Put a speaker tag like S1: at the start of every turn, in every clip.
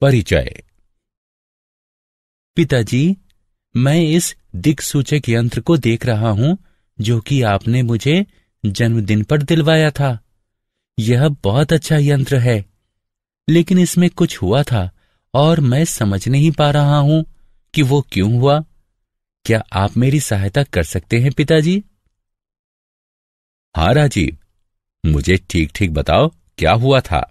S1: परिचय। पिताजी, मैं इस दिक्सूचक यंत्र को देख रहा हूं जो कि आपने मुझे जन्मदिन पर दिलवाया था। यह बहुत अच्छा यंत्र है, लेकिन इसमें कुछ हुआ था और मैं समझ नहीं पा रहा हूं कि वो क्यों हुआ। क्या आप मेरी सहायता कर सकते हैं पिताजी?
S2: हाँ राजीव, मुझे ठीक ठीक बताओ, क्या हुआ था?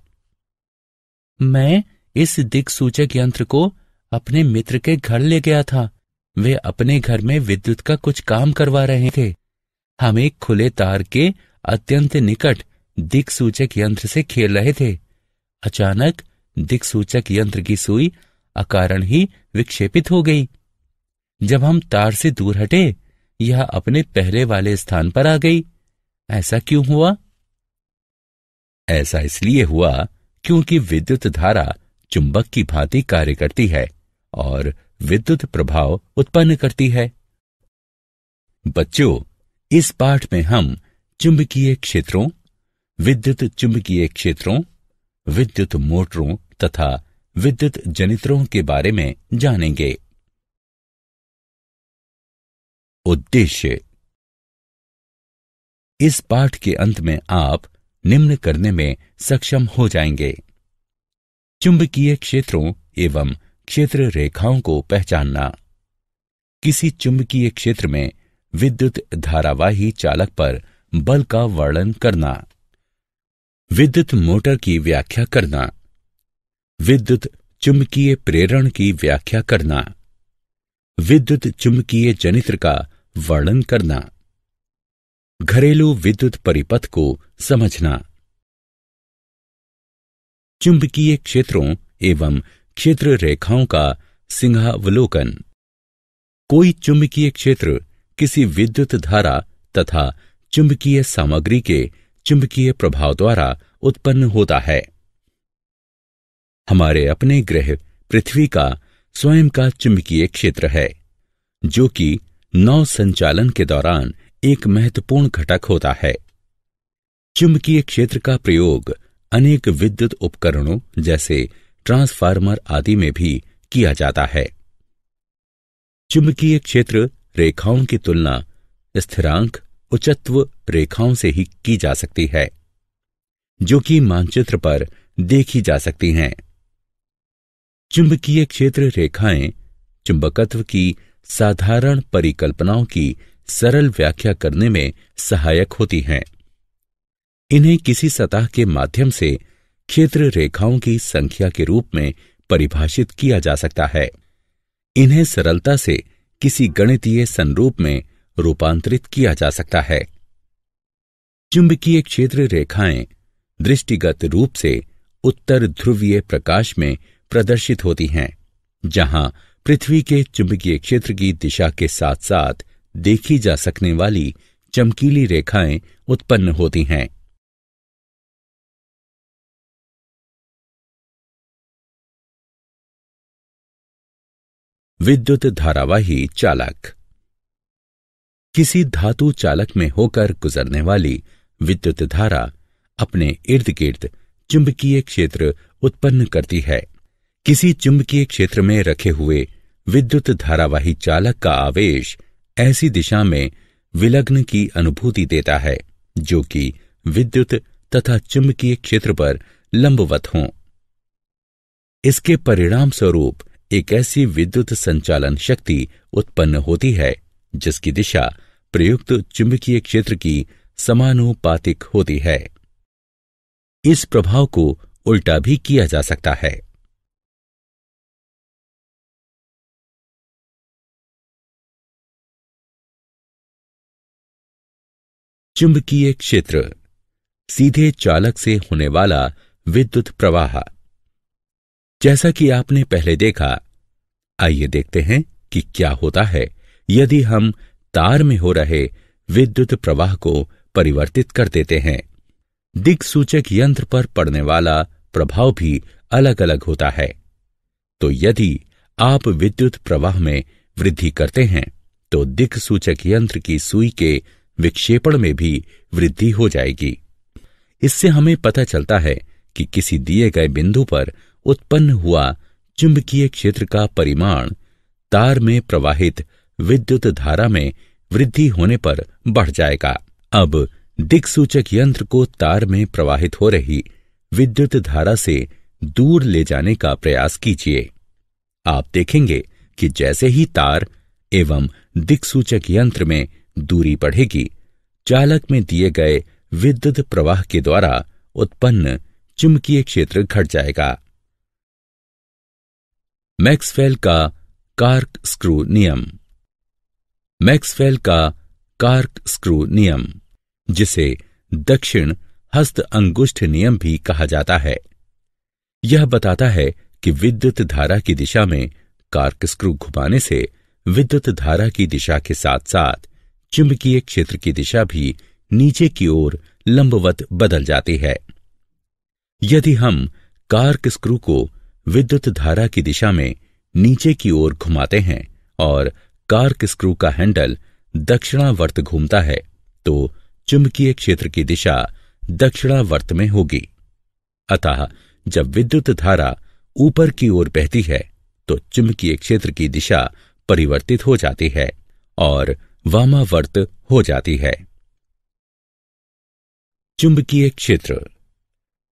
S1: मैं इस दिक्सूचक यंत्र को अपने मित्र के घर ले गया था। वे अपने घर में विद्युत का कुछ काम करवा रहे थे। हम एक खुले तार के अत्यंत निकट दिक्सूचक यंत्र से खेल रहे थे। अचानक दिक्सूचक यंत्र की सुई अकारण ही विक्षेपित हो गई। जब हम तार से दूर हटे, यह अपने पहले वाले स्थान पर आ गई। ऐसा क्यों हुआ?
S2: ऐसा इसलिए हुआ क्योंकि विद्युत धारा चुंबक की भांति कार्य करती है और विद्युत प्रभाव उत्पन्न करती है। बच्चों, इस पाठ में हम चुंबकीय क्षेत्रों, विद्युत चुंबकीय क्षेत्रों, विद्युत मोटरों तथा विद्युत जनित्रों के बारे में जानेंगे। उद्देश्य। इस पाठ के अंत में आप निम्न करने में सक्षम हो जाएंगे: चुंबकीय क्षेत्रों एवं क्षेत्र रेखाओं को पहचानना, किसी चुंबकीय क्षेत्र में विद्युत धारावाही चालक पर बल का वर्णन करना, विद्युत मोटर की व्याख्या करना, विद्युत चुंबकीय प्रेरण की व्याख्या करना, विद्युत चुंबकीय जनित्र का वर्णन करना, घरेलू विद्युत परिपथ को समझना। चुंबकीय क्षेत्रों एवं क्षेत्र रेखाओं का सिंहावलोकन। कोई चुंबकीय क्षेत्र किसी विद्युत धारा तथा चुंबकीय सामग्री के चुंबकीय प्रभाव द्वारा उत्पन्न होता है। हमारे अपने ग्रह पृथ्वी का स्वयं का चुंबकीय क्षेत्र है, जो कि नौ संचालन के दौरान एक महत्वपूर्ण घटक होता है। चुंबकीय क्षेत्र का प्रयोग अनेक विद्युत उपकरणों जैसे ट्रांसफार्मर आदि में भी किया जाता है। चुंबकीय क्षेत्र रेखाओं की तुलना स्थिरांक उच्चत्व रेखाओं से ही की जा सकती है, जो कि मानचित्र पर देखी जा सकती हैं। चुंबकीय क्षेत्र रेखाएं चुंबकत्व की साधारण परिकल्पनाओं की सरल व्याख्या करने में सहायक होती हैं। इन्हें किसी सतह के माध्यम से क्षेत्र रेखाओं की संख्या के रूप में परिभाषित किया जा सकता है। इन्हें सरलता से किसी गणितीय संरूप में रूपांतरित किया जा सकता है। चुंबकीय क्षेत्र रेखाएं दृष्टिगत रूप से उत्तर ध्रुवीय प्रकाश में प्रदर्शित होती हैं, जहां पृथ्वी के चुंबकीय क्षेत्र की दिशा के साथ साथ देखी जा सकने वाली चमकीली रेखाएं उत्पन्न होती हैं। विद्युत धारावाही चालक। किसी धातु चालक में होकर गुजरने वाली विद्युत धारा अपने इर्द गिर्द चुंबकीय क्षेत्र उत्पन्न करती है। किसी चुंबकीय क्षेत्र में रखे हुए विद्युत धारावाही चालक का आवेश ऐसी दिशा में विलग्न की अनुभूति देता है जो कि विद्युत तथा चुंबकीय क्षेत्र पर लंबवत हों। इसके परिणाम स्वरूप एक ऐसी विद्युत संचालन शक्ति उत्पन्न होती है जिसकी दिशा प्रयुक्त चुंबकीय क्षेत्र की समानुपातिक होती है। इस प्रभाव को उल्टा भी किया जा सकता है। चुंबकीय क्षेत्र सीधे चालक से होने वाला विद्युत प्रवाह। जैसा कि आपने पहले देखा, आइए देखते हैं कि क्या होता है यदि हम तार में हो रहे विद्युत प्रवाह को परिवर्तित कर देते हैं। दिक्सूचक यंत्र पर पड़ने वाला प्रभाव भी अलग अलग होता है। तो यदि आप विद्युत प्रवाह में वृद्धि करते हैं तो दिक्सूचक यंत्र की सुई के विक्षेपण में भी वृद्धि हो जाएगी। इससे हमें पता चलता है कि किसी दिए गए बिंदु पर उत्पन्न हुआ चुंबकीय क्षेत्र का परिमाण तार में प्रवाहित विद्युत धारा में वृद्धि होने पर बढ़ जाएगा। अब दिक्सूचक यंत्र को तार में प्रवाहित हो रही विद्युत धारा से दूर ले जाने का प्रयास कीजिए। आप देखेंगे कि जैसे ही तार एवं दिक्सूचक यंत्र में दूरी बढ़ेगी, चालक में दिए गए विद्युत प्रवाह के द्वारा उत्पन्न चुंबकीय क्षेत्र घट जाएगा। मैक्सवेल का कॉर्कस्क्रू नियम। मैक्सवेल का कॉर्कस्क्रू नियम, जिसे दक्षिण हस्त अंगुष्ठ नियम भी कहा जाता है, यह बताता है कि विद्युत धारा की दिशा में कॉर्कस्क्रू घुमाने से विद्युत धारा की दिशा के साथ साथ चुंबकीय क्षेत्र की दिशा भी नीचे की ओर लंबवत बदल जाती है। यदि हम कॉर्कस्क्रू को विद्युत धारा की दिशा में नीचे की ओर घुमाते हैं और कॉर्कस्क्रू का हैंडल दक्षिणावर्त घूमता है, तो चुंबकीय क्षेत्र की दिशा दक्षिणावर्त में होगी। अतः जब विद्युत धारा ऊपर की ओर बहती है तो चुंबकीय क्षेत्र की दिशा परिवर्तित हो जाती है और वामावर्त हो जाती है। चुंबकीय क्षेत्र,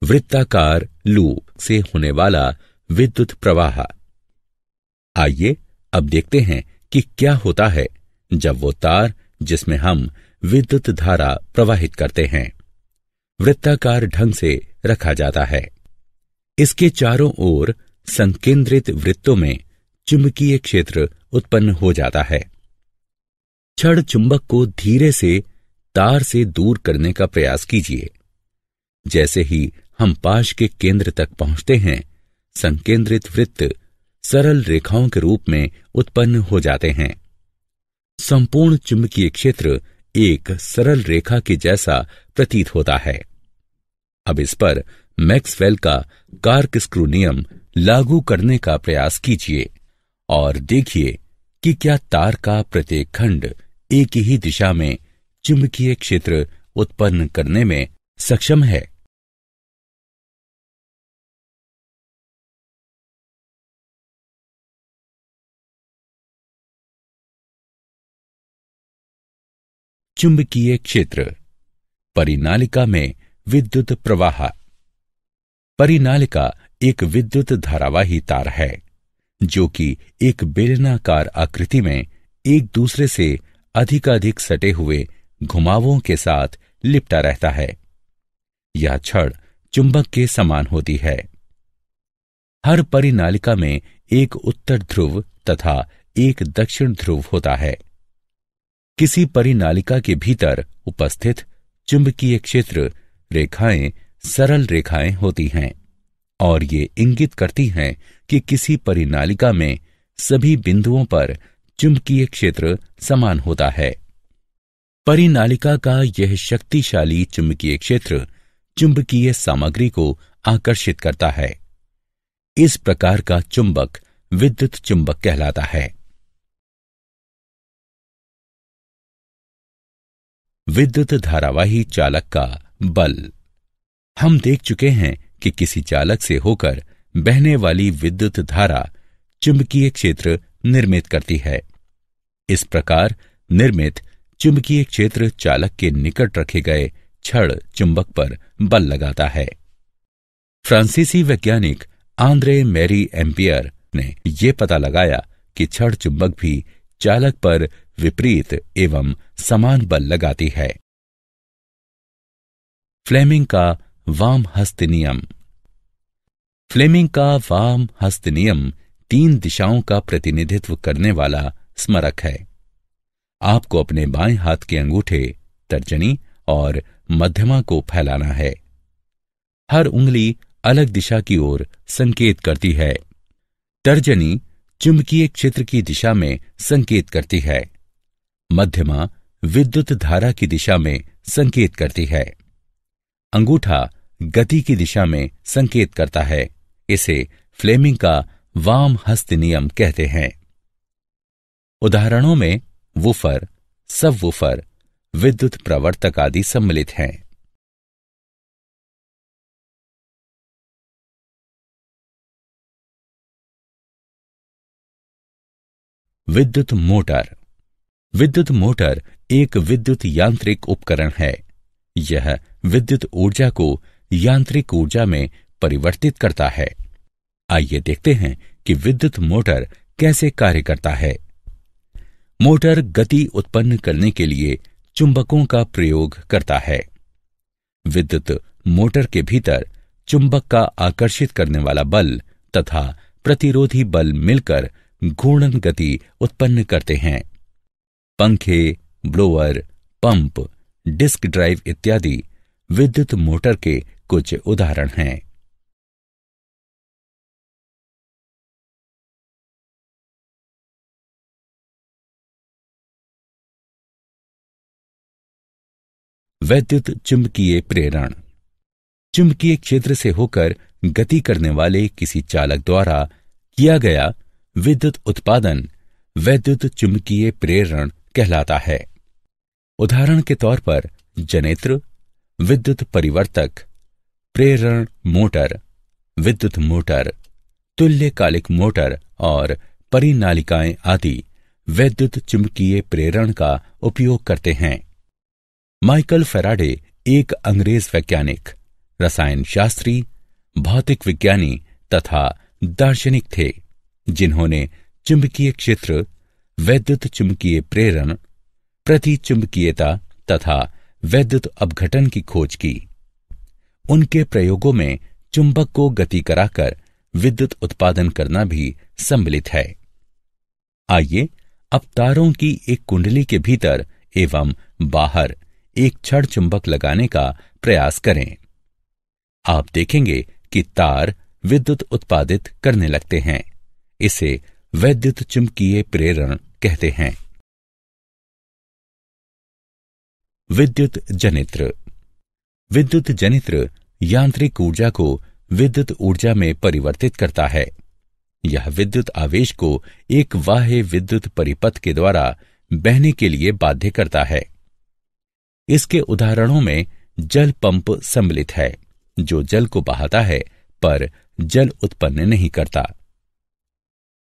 S2: वृत्ताकार लूप से होने वाला विद्युत प्रवाह। आइए अब देखते हैं कि क्या होता है जब वो तार जिसमें हम विद्युत धारा प्रवाहित करते हैं वृत्ताकार ढंग से रखा जाता है। इसके चारों ओर संकेंद्रित वृत्तों में चुंबकीय क्षेत्र उत्पन्न हो जाता है। छड़ चुंबक को धीरे से तार से दूर करने का प्रयास कीजिए। जैसे ही हम पाश के केंद्र तक पहुंचते हैं, संकेंद्रित वृत्त सरल रेखाओं के रूप में उत्पन्न हो जाते हैं। संपूर्ण चुंबकीय क्षेत्र एक सरल रेखा के जैसा प्रतीत होता है। अब इस पर मैक्सवेल का कॉर्कस्क्रू नियम लागू करने का प्रयास कीजिए और देखिए कि क्या तार का प्रत्येक खंड एक ही दिशा में चुंबकीय क्षेत्र उत्पन्न करने में सक्षम है। चुंबकीय क्षेत्र, परिनालिका में विद्युत प्रवाह। परिनालिका एक विद्युत धारावाही तार है जो कि एक बेलनाकार आकृति में एक दूसरे से अधिकाधिक सटे हुए घुमावों के साथ लिपटा रहता है। यह छड़ चुंबक के समान होती है। हर परिनालिका में एक उत्तर ध्रुव तथा एक दक्षिण ध्रुव होता है। किसी परिनालिका के भीतर उपस्थित चुंबकीय क्षेत्र रेखाएं सरल रेखाएं होती हैं और ये इंगित करती हैं कि किसी परिनालिका में सभी बिंदुओं पर चुंबकीय क्षेत्र समान होता है। परिनालिका का यह शक्तिशाली चुंबकीय क्षेत्र चुंबकीय सामग्री को आकर्षित करता है। इस प्रकार का चुंबक विद्युत चुंबक कहलाता है। विद्युत धारावाही चालक का बल। हम देख चुके हैं कि किसी चालक से होकर बहने वाली विद्युत धारा चुंबकीय क्षेत्र निर्मित करती है। इस प्रकार निर्मित चुंबकीय क्षेत्र चालक के निकट रखे गए छड़ चुंबक पर बल लगाता है। फ्रांसीसी वैज्ञानिक आंद्रे मैरी एम्पियर ने यह पता लगाया कि छड़ चुंबक भी चालक पर विपरीत एवं समान बल लगाती है। फ्लेमिंग का वाम हस्त नियम। फ्लेमिंग का वाम हस्त नियम 3 दिशाओं का प्रतिनिधित्व करने वाला स्मारक है। आपको अपने बाएं हाथ के अंगूठे, तर्जनी और मध्यमा को फैलाना है। हर उंगली अलग दिशा की ओर संकेत करती है। तर्जनी चुंबकीय क्षेत्र की दिशा में संकेत करती है। मध्यमा विद्युत धारा की दिशा में संकेत करती है। अंगूठा गति की दिशा में संकेत करता है। इसे फ्लेमिंग का वाम हस्त नियम कहते हैं। उदाहरणों में वूफर, सबवूफर, विद्युत प्रवर्तक आदि सम्मिलित हैं। विद्युत मोटर। विद्युत मोटर एक विद्युत यांत्रिक उपकरण है। यह विद्युत ऊर्जा को यांत्रिक ऊर्जा में परिवर्तित करता है। आइए देखते हैं कि विद्युत मोटर कैसे कार्य करता है। मोटर गति उत्पन्न करने के लिए चुंबकों का प्रयोग करता है। विद्युत मोटर के भीतर चुंबक का आकर्षित करने वाला बल तथा प्रतिरोधी बल मिलकर घूर्णन गति उत्पन्न करते हैं। पंखे, ब्लोअर, पंप, डिस्क ड्राइव इत्यादि विद्युत मोटर के कुछ उदाहरण हैं। वैद्युत चुंबकीय प्रेरण। चुंबकीय क्षेत्र से होकर गति करने वाले किसी चालक द्वारा किया गया विद्युत उत्पादन वैद्युत चुंबकीय प्रेरण कहलाता है। उदाहरण के तौर पर जनेत्र, विद्युत परिवर्तक, प्रेरण मोटर, विद्युत मोटर, तुल्यकालिक मोटर और परिनालिकाएं आदि वैद्युत चुंबकीय प्रेरण का उपयोग करते हैं। माइकल फैराडे एक अंग्रेज वैज्ञानिक, रसायन शास्त्री, भौतिक विज्ञानी तथा दार्शनिक थे, जिन्होंने चुंबकीय क्षेत्र, वैद्युत चुंबकीय प्रेरण, प्रतिचुंबकीयता तथा वैद्युत अपघटन की खोज की। उनके प्रयोगों में चुंबक को गति कराकर विद्युत उत्पादन करना भी सम्मिलित है। आइए अब तारों की एक कुंडली के भीतर एवं बाहर एक छड़ चुंबक लगाने का प्रयास करें। आप देखेंगे कि तार विद्युत उत्पादित करने लगते हैं। इसे वैद्युत चुंबकीय प्रेरण कहते हैं। विद्युत जनित्र। विद्युत जनित्र यांत्रिक ऊर्जा को विद्युत ऊर्जा में परिवर्तित करता है। यह विद्युत आवेश को एक बाह्य विद्युत परिपथ के द्वारा बहने के लिए बाध्य करता है। इसके उदाहरणों में जल पंप सम्मिलित है, जो जल को बहाता है पर जल उत्पन्न नहीं करता।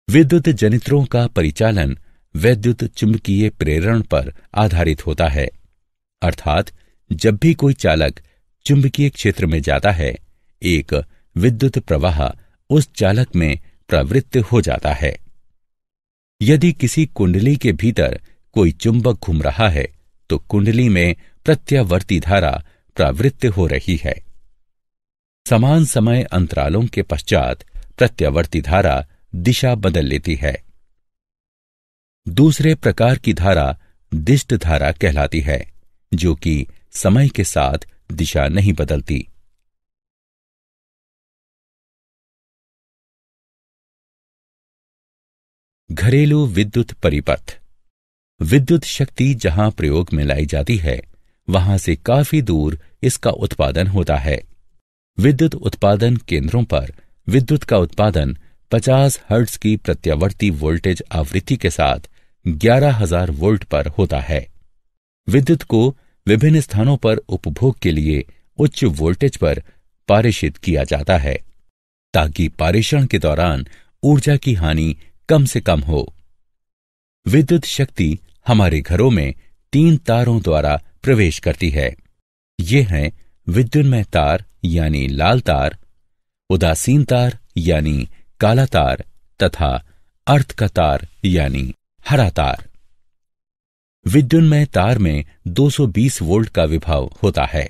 S2: विद्युत जनित्रों का परिचालन वैद्युत चुंबकीय प्रेरण पर आधारित होता है, अर्थात जब भी कोई चालक चुंबकीय क्षेत्र में जाता है, एक विद्युत प्रवाह उस चालक में प्रवृत्त हो जाता है। यदि किसी कुंडली के भीतर कोई चुंबक घूम रहा है तो कुंडली में प्रत्यावर्ती धारा प्रवृत्त हो रही है। समान समय अंतरालों के पश्चात प्रत्यावर्ती धारा दिशा बदल लेती है। दूसरे प्रकार की धारा दिष्ट धारा कहलाती है, जो कि समय के साथ दिशा नहीं बदलती। घरेलू विद्युत परिपथ। विद्युत शक्ति जहां प्रयोग में लाई जाती है, वहां से काफी दूर इसका उत्पादन होता है। विद्युत उत्पादन केंद्रों पर विद्युत का उत्पादन 50 हर्ट्ज की प्रत्यावर्ती वोल्टेज आवृत्ति के साथ 11,000 वोल्ट पर होता है। विद्युत को विभिन्न स्थानों पर उपभोग के लिए उच्च वोल्टेज पर पारेषित किया जाता है, ताकि पारेषण के दौरान ऊर्जा की हानि कम से कम हो। विद्युत शक्ति हमारे घरों में 3 तारों द्वारा प्रवेश करती है। ये हैं विद्युन्मय तार यानी लाल तार, उदासीन तार यानी काला तार तथा अर्थ का तार यानी हरा तार। विद्युन्मय तार में 220 वोल्ट का विभव होता है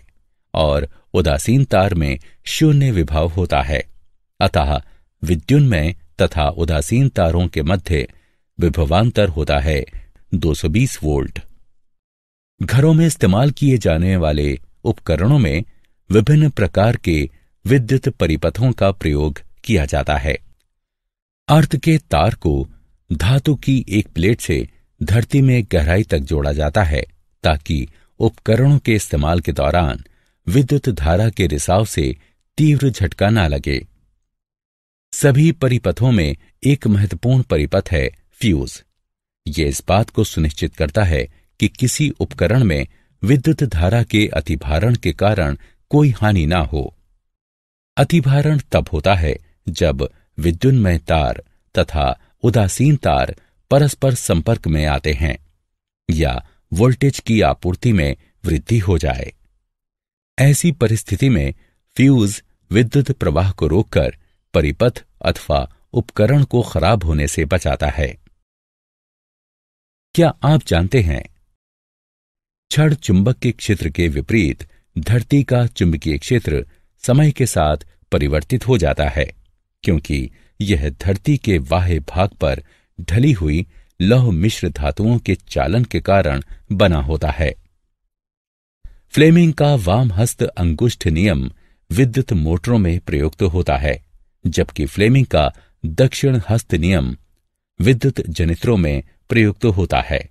S2: और उदासीन तार में 0 विभव होता है। अतः विद्युन्मय तथा उदासीन तारों के मध्य विभवांतर होता है 220 वोल्ट। घरों में इस्तेमाल किए जाने वाले उपकरणों में विभिन्न प्रकार के विद्युत परिपथों का प्रयोग किया जाता है। अर्थ के तार को धातु की एक प्लेट से धरती में गहराई तक जोड़ा जाता है, ताकि उपकरणों के इस्तेमाल के दौरान विद्युत धारा के रिसाव से तीव्र झटका न लगे। सभी परिपथों में एक महत्वपूर्ण परिपथ है फ्यूज। ये इस बात को सुनिश्चित करता है कि किसी उपकरण में विद्युत धारा के अतिभारण के कारण कोई हानि ना हो। अतिभारण तब होता है जब विद्युन्मय तार तथा उदासीन तार परस्पर संपर्क में आते हैं या वोल्टेज की आपूर्ति में वृद्धि हो जाए। ऐसी परिस्थिति में फ्यूज विद्युत प्रवाह को रोककर परिपथ अथवा उपकरण को खराब होने से बचाता है। क्या आप जानते हैं, छड़ चुंबक के क्षेत्र के विपरीत धरती का चुंबकीय क्षेत्र समय के साथ परिवर्तित हो जाता है, क्योंकि यह धरती के बाह्य भाग पर ढली हुई लौह मिश्र धातुओं के चालन के कारण बना होता है। फ्लेमिंग का वाम हस्त अंगुष्ठ नियम विद्युत मोटरों में प्रयुक्त होता है, जबकि फ्लेमिंग का दक्षिण हस्त नियम विद्युत जनित्रों में प्रयुक्त होता है।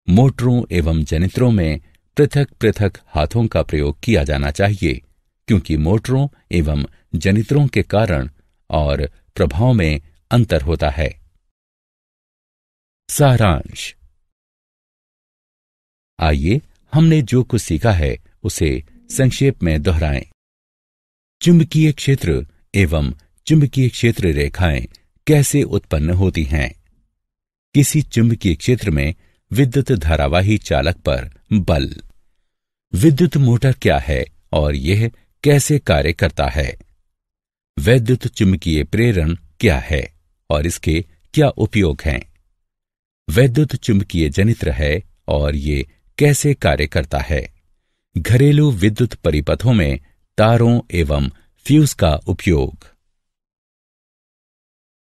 S2: मोटरों एवं जनित्रों में पृथक पृथक हाथों का प्रयोग किया जाना चाहिए, क्योंकि मोटरों एवं जनित्रों के कारण और प्रभाव में अंतर होता है। सारांश। आइए हमने जो कुछ सीखा है उसे संक्षेप में दोहराएं। चुंबकीय क्षेत्र एवं चुंबकीय क्षेत्र रेखाएं कैसे उत्पन्न होती हैं? किसी चुंबकीय क्षेत्र में विद्युत धारावाही चालक पर बल। विद्युत मोटर क्या है और यह कैसे कार्य करता है? वैद्युत चुंबकीय प्रेरण क्या है और इसके क्या उपयोग हैं? वैद्युत चुंबकीय जनित्र है और ये कैसे कार्य करता है? घरेलू विद्युत परिपथों में तारों एवं फ्यूज का उपयोग।